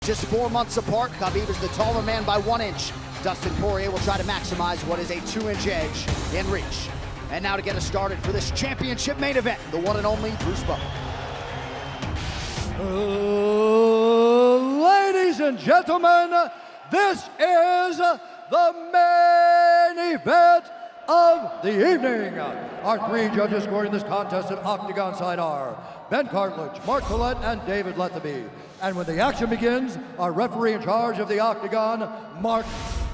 Just 4 months apart, Habib is the taller man by 1 inch. Dustin Porье will try to maximize what is a 2-inch edge in reach. And now to get us started for this championship main event, the one and only Bruce Buffer. Ladies and gentlemen, this is the main event of the evening. Our 3 judges scoring this contest at Octagon side are Ben Cartledge, Mark Collette, and David Lethaby. And when the action begins, our referee in charge of the Octagon, Mark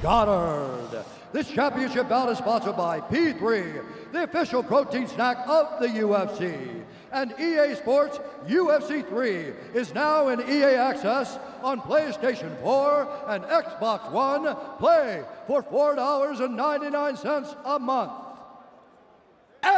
Goddard. This championship bout is sponsored by P3, the official protein snack of the UFC. And EA Sports UFC 3 is now in EA Access on PlayStation 4 and Xbox One. Play for $4.99 a month. And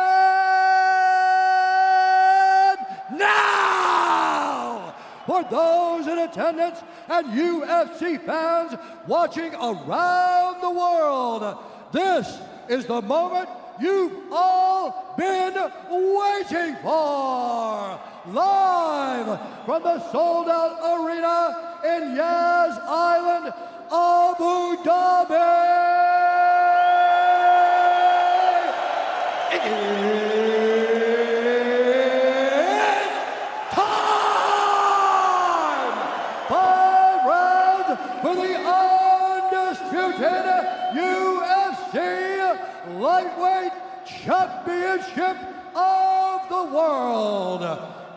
now, for those in attendance and UFC fans watching around the world, this is the moment you've all been waiting for. Live from the sold-out arena in Yas Island, Abu Dhabi. It's time! 5 rounds for the undisputed UFC Lightweight Championship of the world.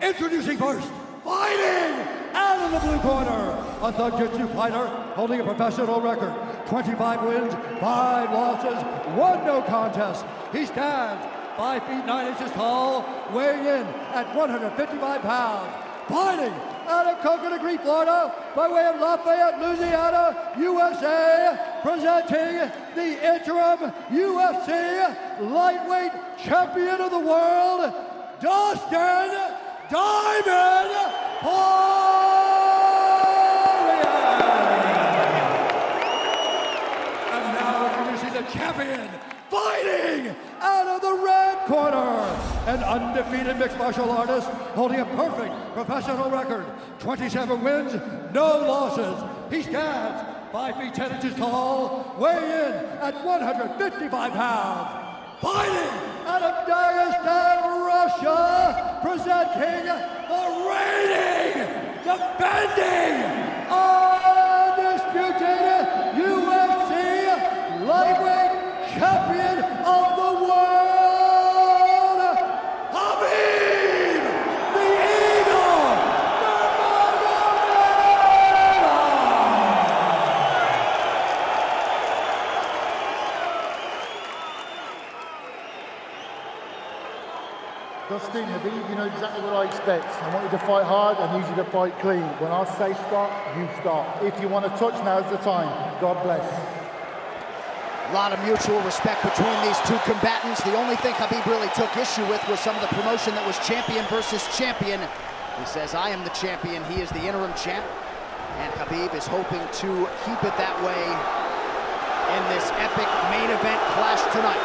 Introducing first, fighting out of the blue corner, a Thug-Jitsu fighter holding a professional record, 25 wins, 5 losses, 1 no contest. He stands 5 feet 9 inches tall, weighing in at 155 pounds. Fighting out of Coconut Creek, Florida, by way of Lafayette, Louisiana, USA, presenting the interim UFC Lightweight Champion of the World, Dastin Diamond Porьe. And now introducing the champion, fighting out of the red corner, an undefeated mixed martial artist holding a perfect professional record, 27 wins, no losses. He stands 5 feet 10 inches tall, weighing in at 155 pounds. Fighting out of Dagestan, Russia, presenting the reigning, defending, undisputed UFC Lightweight Champion of the world, Habib, the Eagle, Dustin, Habib, you know exactly what I expect. I want you to fight hard, I need you to fight clean. When I say stop, you stop. If you want to touch, now's the time. God bless. A lot of mutual respect between these 2 combatants. The only thing Habib really took issue with was some of the promotion that was champion versus champion. He says, I am the champion, he is the interim champ. And Habib is hoping to keep it that way in this epic main event clash tonight.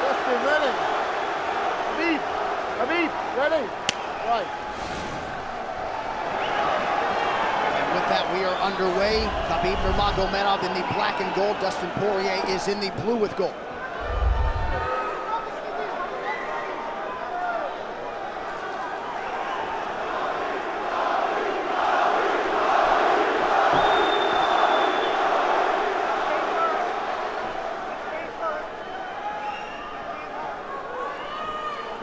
Dustin, ready? Habib, ready? Right. With that, we are underway. Khabib Nurmagomedov in the black and gold. Dustin Porьe is in the blue with gold.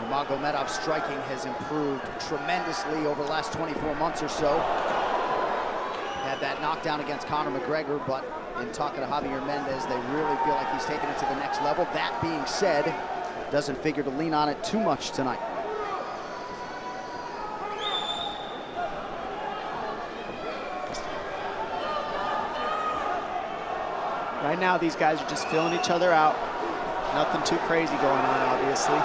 Nurmagomedov's striking has improved tremendously over the last 24 months or so. Had that knockdown against Conor McGregor, but in talking to Javier Mendez, they really feel like he's taken it to the next level. That being said, doesn't figure to lean on it too much tonight. Right now, these guys are just filling each other out. Nothing too crazy going on, obviously.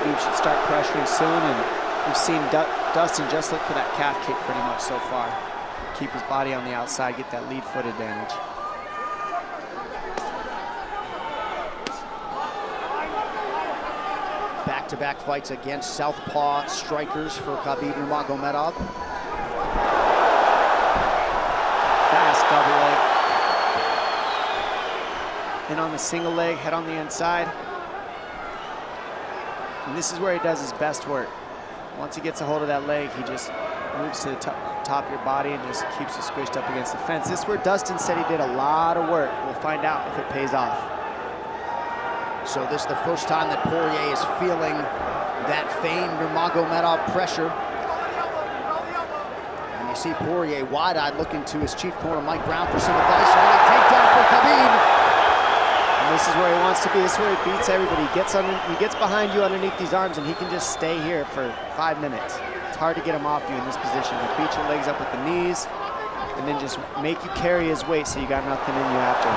We should start pressuring soon, and we've seen Dustin just look for that calf kick pretty much so far. Keep his body on the outside, get that lead foot advantage. back-to-back fights against southpaw strikers for Khabib Nurmagomedov. Fast double leg. And on the single leg, head on the inside. And this is where he does his best work. Once he gets a hold of that leg, he just moves to the top of your body and just keeps you squished up against the fence. This is where Dustin said he did a lot of work. We'll find out if it pays off. So this is the first time that Porьe is feeling that famed Nurmagomedov pressure. And you see Porьe wide-eyed looking to his chief corner, Mike Brown, for some advice. Early takedown for Khabib. And this is where he wants to be. This is where he beats everybody. He gets behind you underneath these arms, and he can just stay here for 5 minutes. It's hard to get him off you in this position. He'll beat your legs up with the knees, and then just make you carry his weight so you got nothing in you after.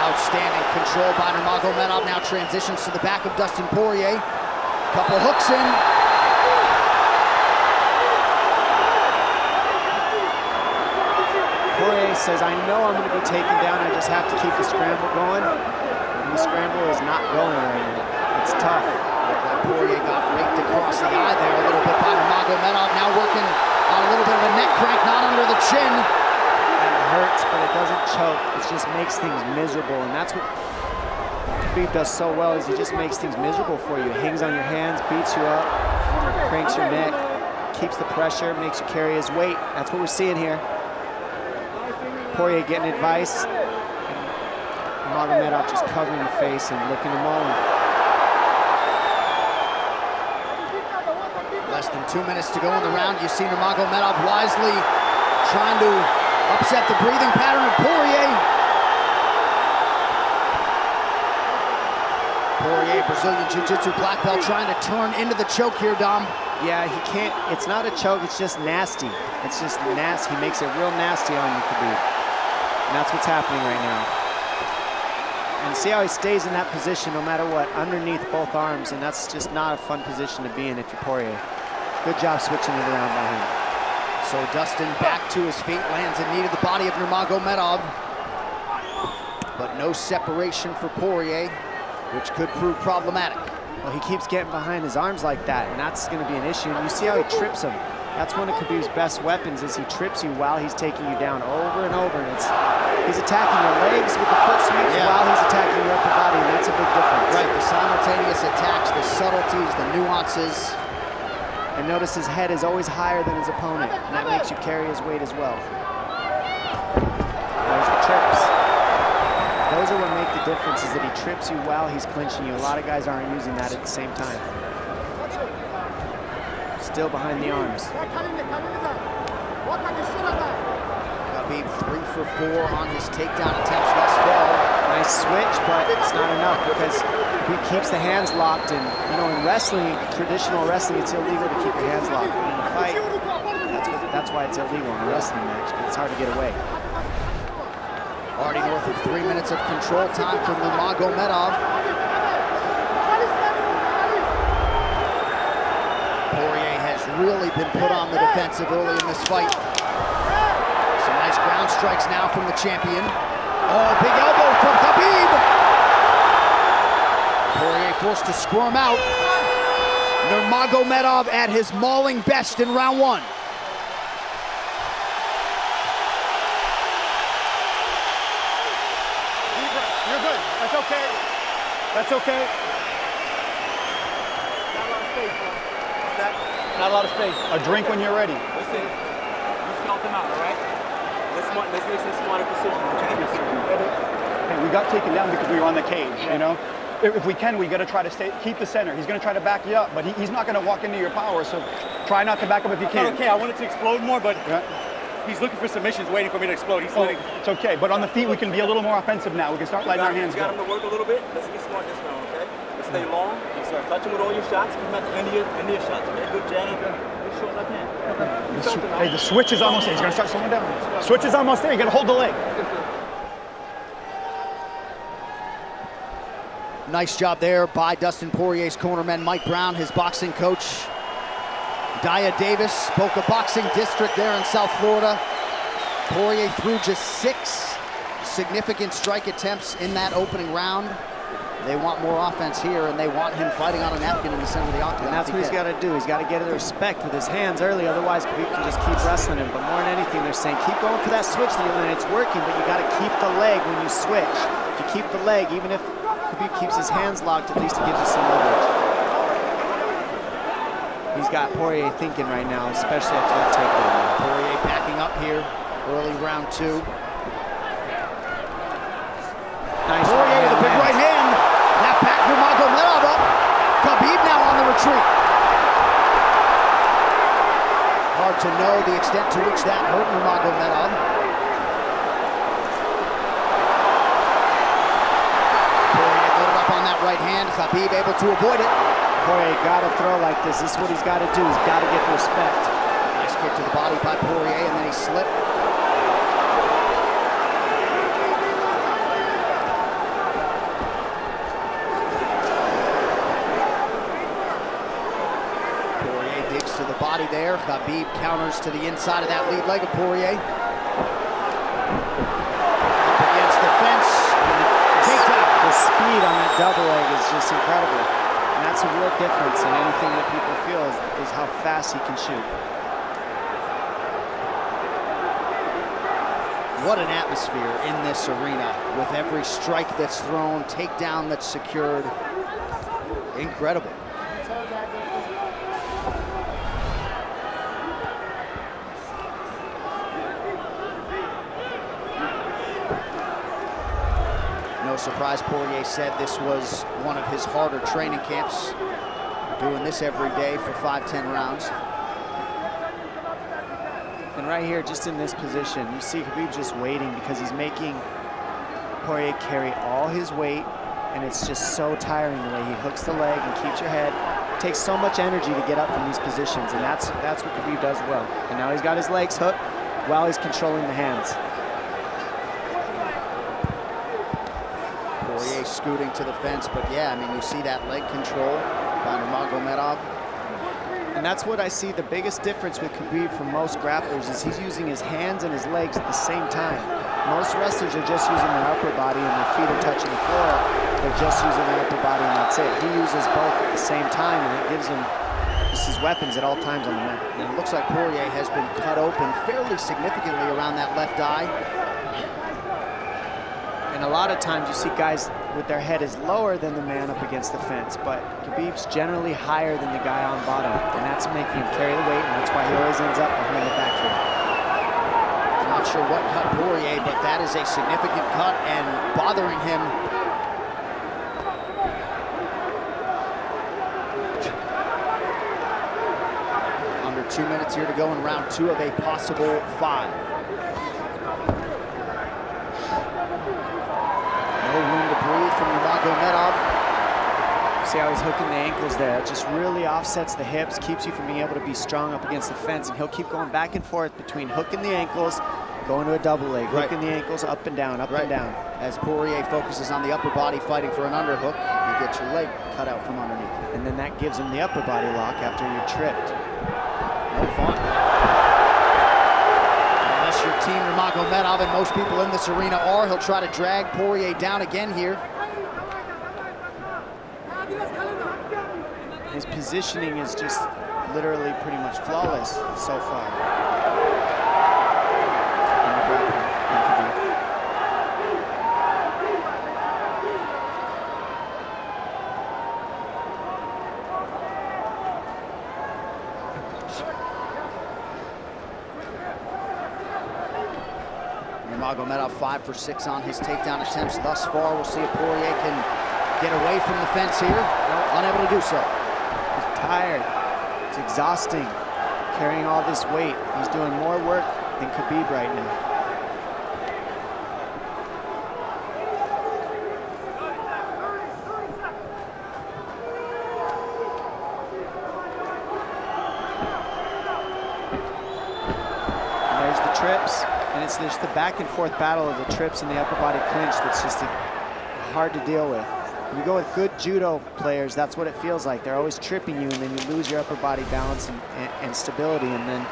Outstanding control by Nurmagomedov. Now transitions to the back of Dustin Porьe. Couple hooks in. Porьe says, I know I'm going to be taken down. I just have to keep the scramble going. And the scramble is not going right now. It's tough. Looked like Porьe got raked across the eye there a little bit by Nurmagomedov. Now working on a little bit of a neck crank, not under the chin. Hurts, but it doesn't choke. It just makes things miserable, and that's what Khabib does so well, is he just makes things miserable for you. Hangs on your hands, beats you up, cranks your neck, keeps the pressure, makes you carry his weight. That's what we're seeing here. Porьe getting advice, and Nurmagomedov just covering the face and looking him on. Less than 2 minutes to go in the round. You see Nurmagomedov wisely trying to upset the breathing pattern of Porьe. Porьe, Brazilian Jiu-Jitsu black belt, trying to turn into the choke here, Dom. Yeah, he can't. It's not a choke, it's just nasty. It's just nasty. He makes it real nasty on you, Khabib. And that's what's happening right now. And see how he stays in that position no matter what, underneath both arms, and that's just not a fun position to be in if you're Porьe. Good job switching it around by him. So Dustin back to his feet, lands in knee to the body of Nurmagomedov. But no separation for Porьe, which could prove problematic. Well, he keeps getting behind his arms like that, and that's going to be an issue. And you see how he trips him. That's one of Khabib's best weapons, is he trips you while he's taking you down over and over. And he's attacking your legs with the foot sweeps while he's attacking your upper body, and that's a big difference. Right, the simultaneous attacks, the subtleties, the nuances. And notice his head is always higher than his opponent, and that makes you carry his weight as well. There's the trips. Those are what make the difference, is that he trips you while he's clinching you. A lot of guys aren't using that at the same time. Still behind the arms. Khabib 3 for 4 on his takedown attempts thus far. Nice switch, but it's not enough because he keeps the hands locked. And you know, in wrestling, traditional wrestling, it's illegal to keep your hands locked. But in a fight, that's why it's illegal in a wrestling match, because it's hard to get away. Already north of 3 minutes of control time for Nurmagomedov. Porьe has really been put on the defensive early in this fight. Some nice ground strikes now from the champion. Oh, big elbow from Khabib. Porьe forced to squirm out. Nurmagomedov at his mauling best in round 1. You're good. That's okay. That's okay. Not a lot of space, bro. What's that? Not a lot of space. A drink when you're ready. Listen, you felt them out, all right? Let's make some smarter decisions. Hey, we got taken down because we were on the cage, you know? If we can, we got to try to keep the center. He's going to try to back you up, but he's not going to walk into your power, so try not to back up if you can. Okay, I wanted to explode more, but he's looking for submissions, waiting for me to explode. It's okay, but on the feet, we can be a little more offensive now. We can start letting our hands go. You got him to work a little bit. Let's be smart this round, okay? Let's stay long. You start touching with all your shots. Keep them at the end of your shots, okay? Good jab. As short as I can. Hey, the switch is almost there. He's going to start slowing down. Switch is almost there. You got to hold the leg. Nice job there by Dustin Poirier's cornerman, Mike Brown, his boxing coach. Dia Davis, Boca Boxing District there in South Florida. Porьe threw just 6 significant strike attempts in that opening round. They want more offense here, and they want him fighting on a napkin in the center of the octagon. And that's what he's got to do. He's got to get the respect with his hands early, otherwise Khabib can just keep wrestling him. But more than anything, they're saying keep going for that switch, and it's working, but you got to keep the leg when you switch. If you keep the leg, even if Khabib keeps his hands locked, at least it gives you some leverage. He's got Porье thinking right now, especially after that takedown. Porьye backing up here, early round 2. Nice Porьye with a big right hand. That back Nurmagomedov up. Khabib now on the retreat. Hard to know the extent to which that hurt Nurmagomedov. Porьye loaded up on that right hand. Khabib able to avoid it. Porьye got to throw like this. This is what he's got to do. He's got to get the respect. Nice kick to the body by Porьye, and then he slipped. Porьye digs to the body there. Khabib counters to the inside of that lead leg of Porьye. Up against the fence. The speed on that double leg is just incredible. And that's a real difference in anything that people feel is how fast he can shoot. What an atmosphere in this arena with every strike that's thrown, takedown that's secured. Incredible. No surprise, Porьye said this was one of his harder training camps. Doing this every day for 5-10 rounds. And right here, just in this position, you see Khabib just waiting because he's making Porьye carry all his weight, and it's just so tiring the way he hooks the leg and keeps your head. It takes so much energy to get up from these positions, and that's what Khabib does well. And now he's got his legs hooked while he's controlling the hands. Porьye scooting to the fence, but yeah, I mean, you see that leg control by Nurmagomedov. And that's what I see the biggest difference with Khabib from most grapplers is he's using his hands and his legs at the same time. Most wrestlers are just using their upper body and their feet are touching the floor. They're just using their upper body and that's it. He uses both at the same time and it gives him just his weapons at all times on the mat. And it looks like Porьye has been cut open fairly significantly around that left eye. And a lot of times you see guys with their head is lower than the man up against the fence, but Khabib's generally higher than the guy on bottom, and that's making him carry the weight, and that's why he always ends up behind the back here. Not sure what cut Porьye, but that is a significant cut and bothering him. Under 2 minutes here to go in round 2 of a possible 5. No room to breathe from Nurmagomedov. See how he's hooking the ankles there. It just really offsets the hips, keeps you from being able to be strong up against the fence, and he'll keep going back and forth between hooking the ankles, going to a double leg, hooking the ankles up and down, up and down. As Porьye focuses on the upper body fighting for an underhook, you get your leg cut out from underneath. And then that gives him the upper body lock after you're tripped. No fun. Unless you're Team Nurmagomedov, and most people in this arena are, he'll try to drag Porьye down again here. His positioning is just literally pretty much flawless so far. Nurmagomedov 5 for 6 on his takedown attempts thus far. We'll see if Porьye can get away from the fence here. Unable to do so. He's tired. It's exhausting carrying all this weight. He's doing more work than Khabib right now. And there's the trips. And it's just the back and forth battle of the trips and the upper body clinch that's just hard to deal with. When you go with good judo players, that's what it feels like. They're always tripping you, and then you lose your upper body balance and stability, and then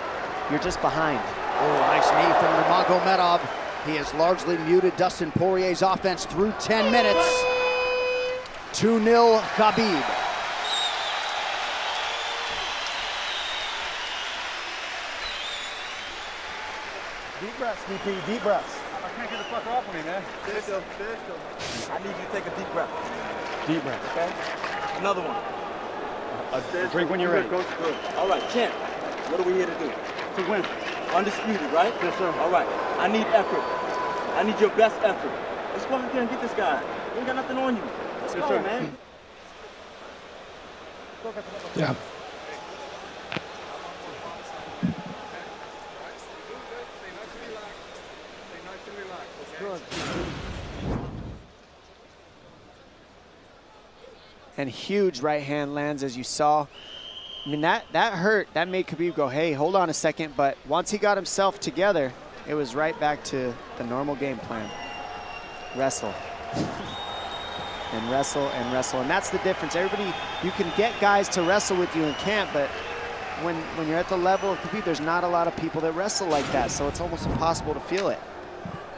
you're just behind. Oh, nice knee from Nurmagomedov. He has largely muted Dustin Poirier's offense through 10 minutes. 2-0 Khabib. Deep breaths, DP, deep breaths. I can't get the fucker off of me, man. Stand still, stand still. I need you to take a deep breath. Deep breath. Okay? Another one. A drink when you're ready. Good, good. All right, champ. What are we here to do? To win. Undisputed, right? Yes, sir. All right. I need effort. I need your best effort. Let's go out there and get this guy. We ain't got nothing on you. Let's Yes, go, sir. man. Yeah. And huge right hand lands, as you saw. I mean, that hurt. That made Khabib go, hey, hold on a second. But once he got himself together, it was right back to the normal game plan. Wrestle. And wrestle and wrestle. And that's the difference. Everybody, you can get guys to wrestle with you in camp, but when you're at the level of Khabib, there's not a lot of people that wrestle like that. So it's almost impossible to feel it.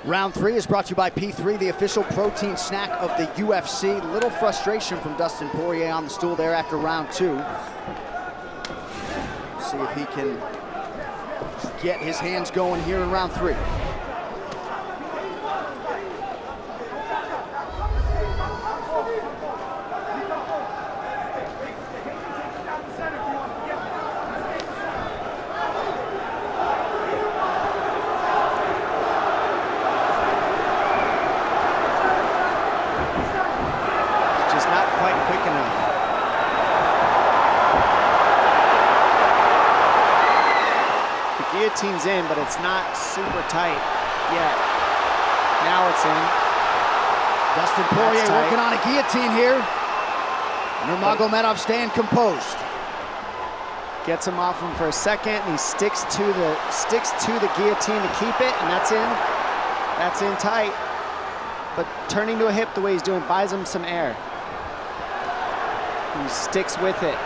Round 3 is brought to you by P3, the official protein snack of the UFC. Little frustration from Dustin Porье on the stool there after round 2. See if he can get his hands going here in round 3. Guillotine's in, but it's not super tight yet. Now it's in. Dustin Porьe working on a guillotine here. Nurmagomedov staying composed. Gets him off him for a second, and he sticks to the guillotine to keep it, and that's in. That's in tight. But turning to a hip the way he's doing buys him some air. He sticks with it.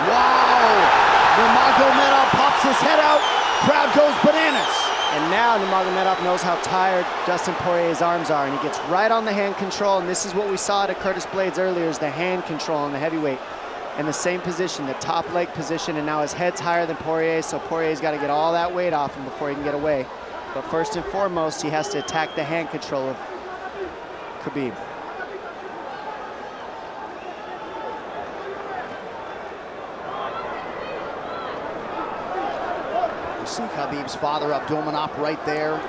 Wow! Nurmagomedov pops his head out, crowd goes bananas. And now Nurmagomedov knows how tired Dustin Poirier's arms are, and he gets right on the hand control, and this is what we saw at Curtis Blades earlier, is the hand control on the heavyweight. In the same position, the top leg position, and now his head's higher than Poirier, so Poirier's got to get all that weight off him before he can get away. But first and foremost, he has to attack the hand control of Khabib. See Khabib's father, Abdulmanap, right there.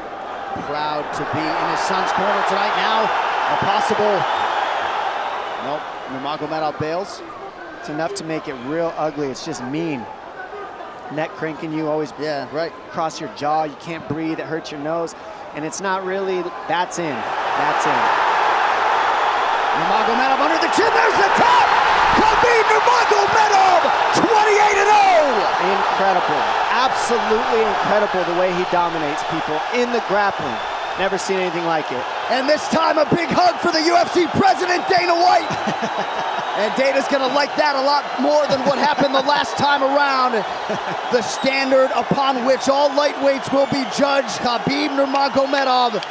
Proud to be in his son's corner tonight. Now, a possible... Nope, Nurmagomedov bails. It's enough to make it real ugly. It's just mean. Neck cranking you, always cross your jaw. You can't breathe, it hurts your nose. And it's not really, that's in, that's in. Nurmagomedov under the chin, there's the top! Khabib Nurmagomedov, 28-0! Incredible, absolutely incredible the way he dominates people in the grappling. Never seen anything like it. And this time a big hug for the UFC president, Dana White. And Dana's gonna like that a lot more than what happened the last time around. The standard upon which all lightweights will be judged. Khabib Nurmagomedov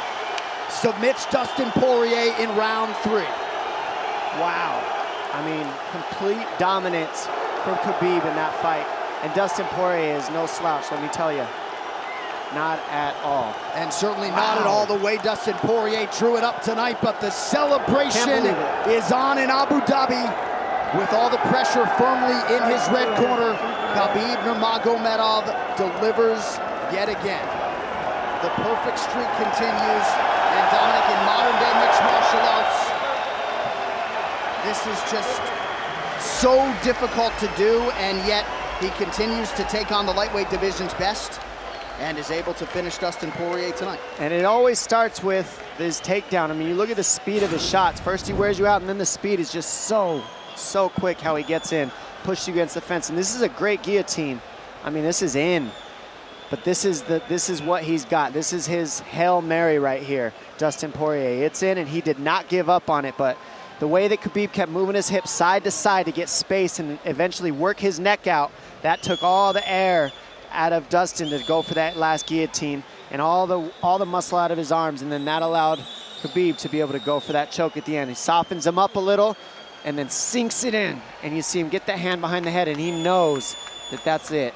submits Dustin Porье in round 3. Wow. I mean, complete dominance from Khabib in that fight. And Dustin Porьe is no slouch, let me tell you. Not at all. And certainly not at all the way Dustin Porьe drew it up tonight, but the celebration is on in Abu Dhabi with all the pressure firmly in his red corner. Khabib Nurmagomedov delivers yet again. The perfect streak continues, and Dominic, in modern-day mixed martial arts, this is just so difficult to do, and yet he continues to take on the lightweight division's best and is able to finish Dustin Porьe tonight. And it always starts with his takedown. I mean, you look at the speed of his shots. First he wears you out, and then the speed is just so quick how he gets in, pushes you against the fence. And this is a great guillotine. I mean, this is in. But this is what he's got. This is his Hail Mary right here, Dustin Porьe. It's in, and he did not give up on it, but the way that Khabib kept moving his hips side to side to get space and eventually work his neck out, that took all the air out of Dustin to go for that last guillotine and all the muscle out of his arms, and then that allowed Khabib to be able to go for that choke at the end. He softens him up a little and then sinks it in. And you see him get that hand behind the head, and he knows that that's it.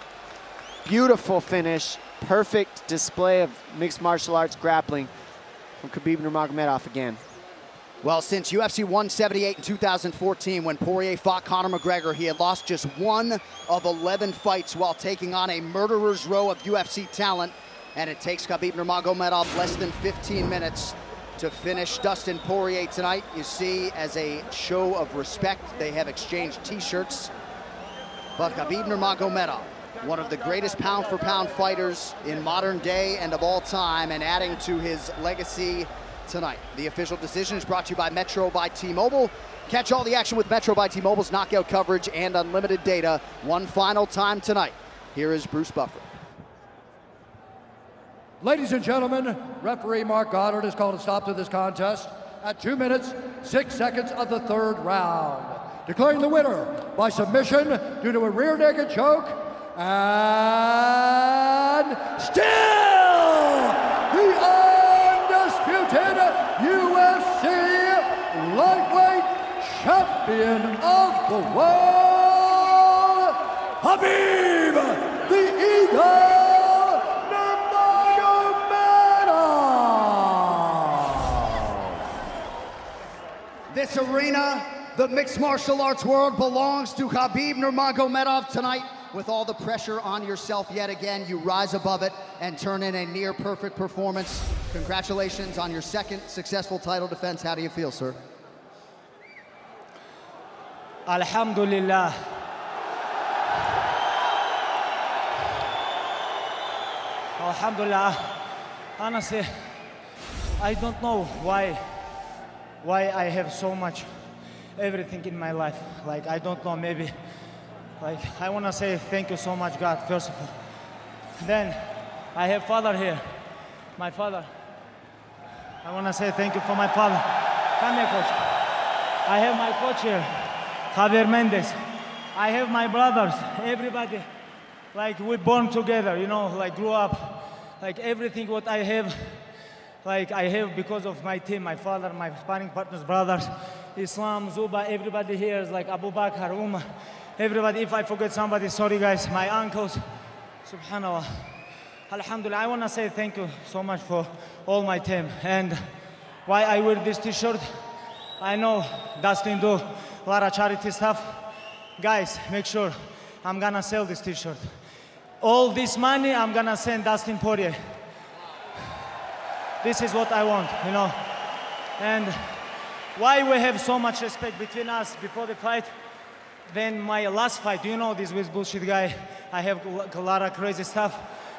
Beautiful finish, perfect display of mixed martial arts grappling from Khabib Nurmagomedov again. Well, since UFC 178 in 2014, when Porье fought Conor McGregor, he had lost just 1 of 11 fights while taking on a murderer's row of UFC talent. And it takes Khabib Nurmagomedov less than 15 minutes to finish Dustin Porье tonight. You see, as a show of respect, they have exchanged t-shirts. But Khabib Nurmagomedov, one of the greatest pound-for-pound fighters in modern day and of all time, and adding to his legacy tonight. The official decision is brought to you by Metro by T-Mobile. Catch all the action with Metro by T-Mobile's knockout coverage and unlimited data one final time tonight. Here is Bruce Buffer. Ladies and gentlemen, referee Mark Goddard has called a stop to this contest at 2 minutes, 6 seconds of the 3rd round, declaring the winner by submission due to a rear naked choke, and still the undisputed UFC lightweight champion of the world, Khabib the Eagle Nurmagomedov. This arena, the mixed martial arts world, belongs to Khabib Nurmagomedov tonight. With all the pressure on yourself yet again, you rise above it and turn in a near perfect performance. Congratulations on your 2nd successful title defense. How do you feel, sir? Alhamdulillah. Alhamdulillah. Honestly, I don't know why I have so much everything in my life. Like, I don't know, maybe. Like, I want to say thank you so much, God, first of all. Then, I have father here, my father. I want to say thank you for my father. Come here, coach. I have my coach here, Javier Mendez. I have my brothers, everybody. Like, we born together, you know, like, grew up. Like, everything what I have, like, I have because of my team, my father, my sparring partners, brothers, Islam, Zuba, everybody here is like Abu Bakr, Umar. Everybody, if I forget somebody, sorry guys, my uncles, subhanallah. Alhamdulillah, I want to say thank you so much for all my team. And why I wear this t-shirt, I know Dastин do a lot of charity stuff. Guys, make sure I'm gonna sell this t-shirt. All this money, I'm gonna send Dustin Porье. This is what I want, you know. And why we have so much respect between us before the fight. Then my last fight, you know, this with bullshit guy, I have a lot of crazy stuff,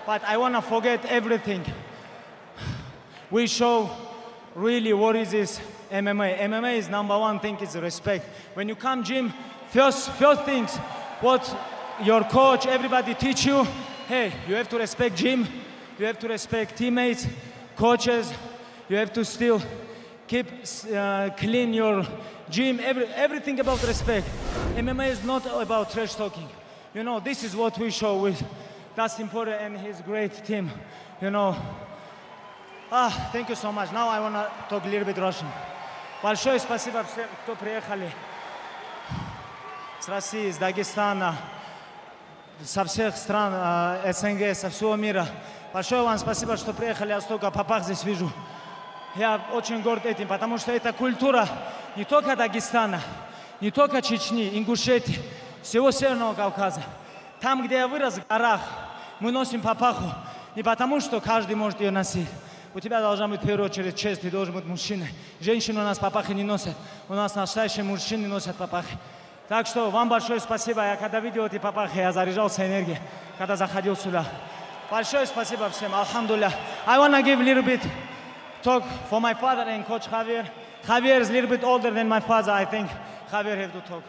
but I want to forget everything. We show really what is this MMA. MMA is number one thing, is respect. When you come gym, first things, what your coach, everybody teach you, hey, you have to respect gym, you have to respect teammates, coaches, you have to still keep clean your gym, everything about respect. MMA is not about trash talking. You know, this is what we show with Dustin Porье and his great team. You know, thank you so much. Now I want to talk a little bit Russian. Большое спасибо всем, кто приехали с России, с Дагестана, со всех стран СНГ, со всего мира. Большое вам спасибо, что приехали, я столько попах здесь вижу. Я очень горд этим, потому что это культура не только Дагестана, не только Чечни, Ингушетии, всего Северного Кавказа. Там, где я вырос, в горах, мы носим папаху не потому, что каждый может ее носить. У тебя должна быть в первую очередь честь, ты должен быть мужчиной. Женщины у нас папахи не носят, у нас настоящие мужчины носят папахи. Так что вам большое спасибо. Я когда видел эти папахи, я заряжался энергией, когда заходил сюда. Большое спасибо всем, алхамдулилля. I want to give a little bit talk for my father and Coach Javier. Javier is a little bit older than my father. I think Javier have to talk.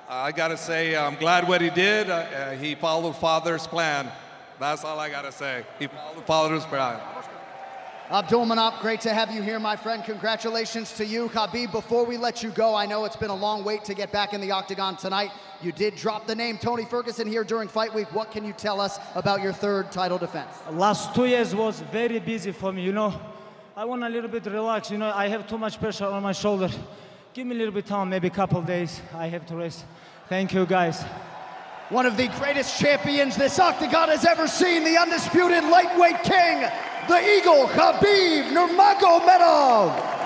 I got to say, I'm glad what he did. He followed Father's plan. That's all I got to say. He followed Father's plan. Abdulmanap, great to have you here, my friend. Congratulations to you. Khabib, before we let you go, I know it's been a long wait to get back in the octagon tonight. You did drop the name Tony Ferguson here during fight week. What can you tell us about your 3rd title defense? Last 2 years was very busy for me, you know. I want a little bit relax. You know, I have too much pressure on my shoulder. Give me a little bit time, maybe a couple days. I have to rest. Thank you, guys. One of the greatest champions this octagon has ever seen, the undisputed lightweight king, the Eagle, Hhabib Nurmagomedov.